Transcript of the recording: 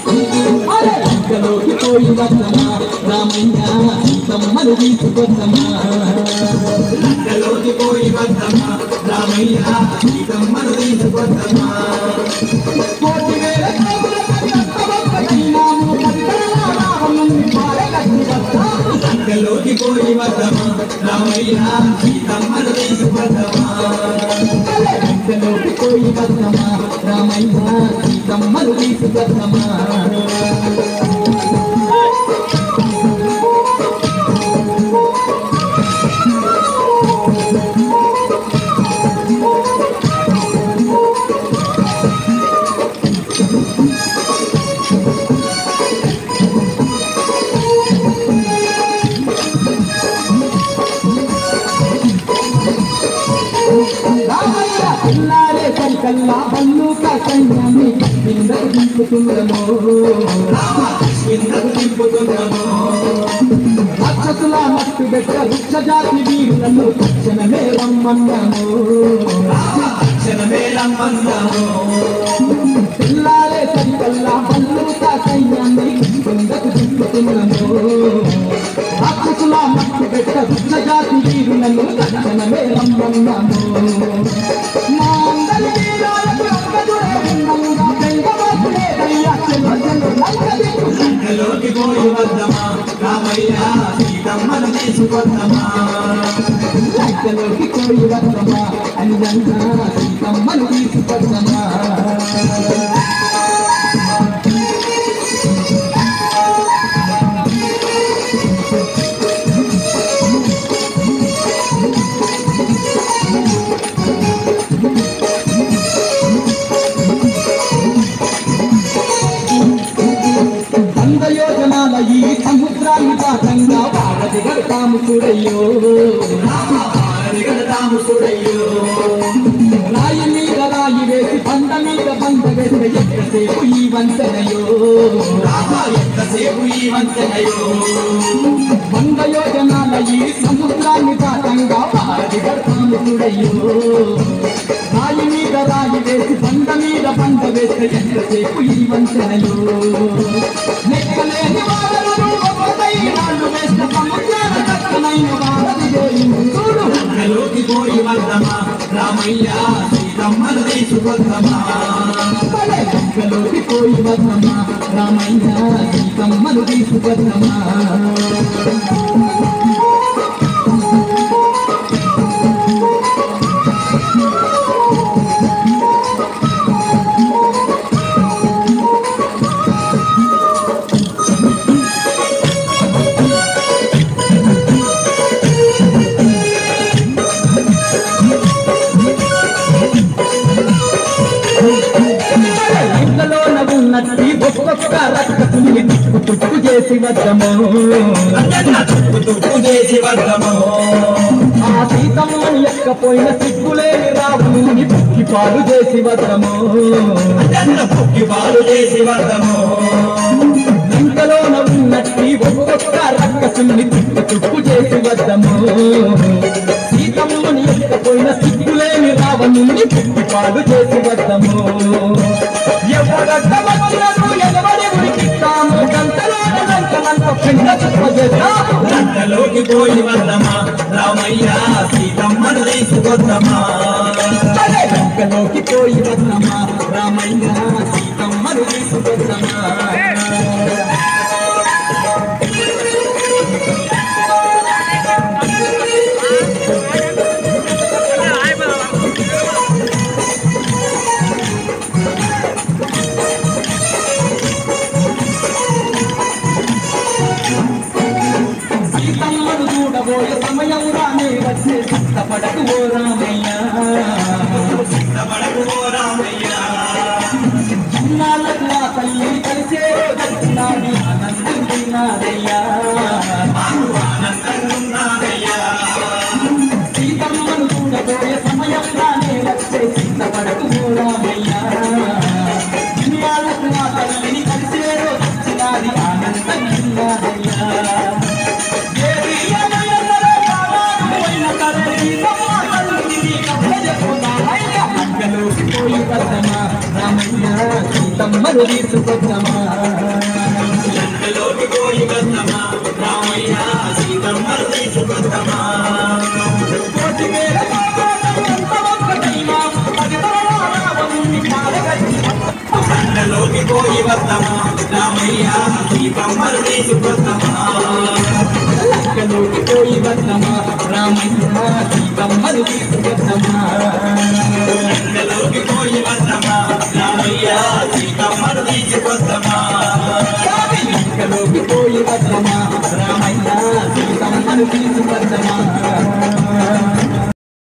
ఇంకలోకి పోయి వద్దమా రామయ్య సీతమ్మను తీసుకొద్దమా ఇంకలోకి పోయి వద్దమా రామయ్య సీతమ్మను తీసుకొద్దమా ఇంకలోకి పోయి వద్దమా రామయ్య సీతమ్మను తీసుకొద్దమా ఇంకలోకి పోయి వద్దమా రామయ్య సీతమ్మను తీసుకొద్దమా కల్లా బల్లు కన్యాన్ని కిందకు దింపుతుందమో రాక్షసుల మట్టు పెట్ట వృక్ష జాతి వీరులను క్షణమే రమ్మన్నాము పిల్లాలే సరికల్లా బల్లు సైన్యాన్ని కిందకు దింపుతుందమో రాక్షసుల మట్టు పెట్ట వృక్ష జాతి వీరులను క్షణమే రమ్మన్నాము ఇంకలోకి పోయి వద్దమా రామయ్య సీతమ్మను తీసుకొద్దమా ఇంకలోకి పోయి వద్దమా అంజన్న సీతమ్మను తీసుకొద్దమా ఈ సముద్రాన్ని పాఠంగా వారధి గడతాము చూడయ్యో రాయి మీద రాయి వేసి బండ మీద బండ వేసి ఎంతసేపు ఈ వంతెనయో వంద యోజనాల ఈ సముద్రాన్ని పాఠంగా వారధి గడతాము చూడయ్యో రాయి మీద రాయి వేసి బండ మీద బండ వేసి ఎంతసేపు ఈ వంతెనయో ఇంకలోకి పోయి వద్దమా రామయ్య సీతమ్మను తీసుకొద్దమా ఇంకలోకి పోయి వద్దమా రామయ్య సీతమ్మను తీసుకొద్దమా ఒక్కొక్క రక్కసుని తుప్పు చేసి వద్దము ఆ సీతమ్మని ఎక్కపోయిన సిగ్గులేని రావుని పుక్కి పాలు చేసి వద్దము ఇంకలోన ఉన్నట్టి ఒక్కొక్క రక్కసుని తుప్పు చేసి వద్దము సీతమ్మని ఎక్కపోయిన సిగ్గులేని రావణుని పుక్కి పాలు చేసి వద్దము ఇంకలోకి పోయి వద్దమా రామయ్య సీతమ్మను తీసుకొద్దమా ఇంకలోకి పోయి వద్దమా రామయ్య సీతమ్మను తీసుకొద్దమా సీతమ్మను చూడబోయే సమయం రానే వచ్చే సిద్ధపడకు ఓ రామయ్య చిన్నాళ్ళకు ఆ తల్లి కలిసే దర్శనాన్ని ఆనందించినారయ్యా సీతమ్మను చూడబోయే సమయం రానే వచ్చే సిద్ధపడకు ఓ రామయ్య చిన్నాళ్ళకు ఆ తల్లిని కలిసే దర్శనాన్ని ఆనందించినారయ్యా సీతమ్మ సీతమ్మను తీసుకొద్దమా లంకలోకి పోయి వద్దమా రామయ్య సీతమ్మను తీసుకొద్దమా కోటి వేల ఎంత ఒక్కటైనా అది రావణుని కాలగట్టి లంకలోకి పోయి వద్దమా రామయ్య సీతమ్మను తీసుకొద్దమా లంకలోకి పోయి వద్దమా రామయ్య సీతమ్మను తీసుకొద్దమా లంకలోకి పోయి వద్దమా రామయ్య సీతమ్మను తీసుకొద్దమా లంకలోకి పోయి వద్దమా రామయ్య సీతమ్మను తీసుకొద్దమా